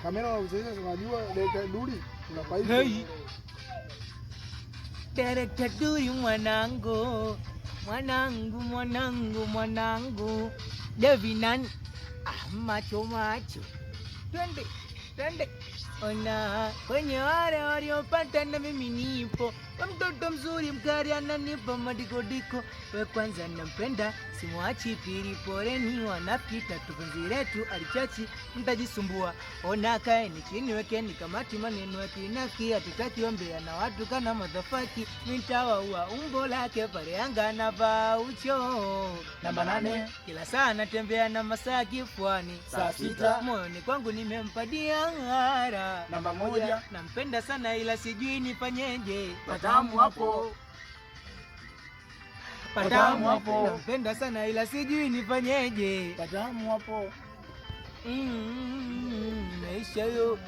Kamera unajua Director Duli unafaidi. Hey. Director Duli mwanangu. Devinan macho. Twende. Ona kwenye wale waliopata na mimi nipo. Mtoto mzuri mkari ananipa madikodiko. We kwanza nampenda simwachi, pili poleni wanafiki, tatu penzi letu alichachi mtajisumbua. Ona kaeni chini wekeni kamati, maneno ya kinafiki hatutaki ombea na watu kana madhafaki. Nitawaua umbo lake pale anga na vaucho. Namba 8 kila saa natembea na masaa kifuani. Saa 6 moyoni kwangu nimempadia ngara. Namba 1 nampenda sana ila sijui nifanyeje. Patamu hapo. Nampenda sana ila sijui nifanyeje. Patamu hapo. Maisha yo.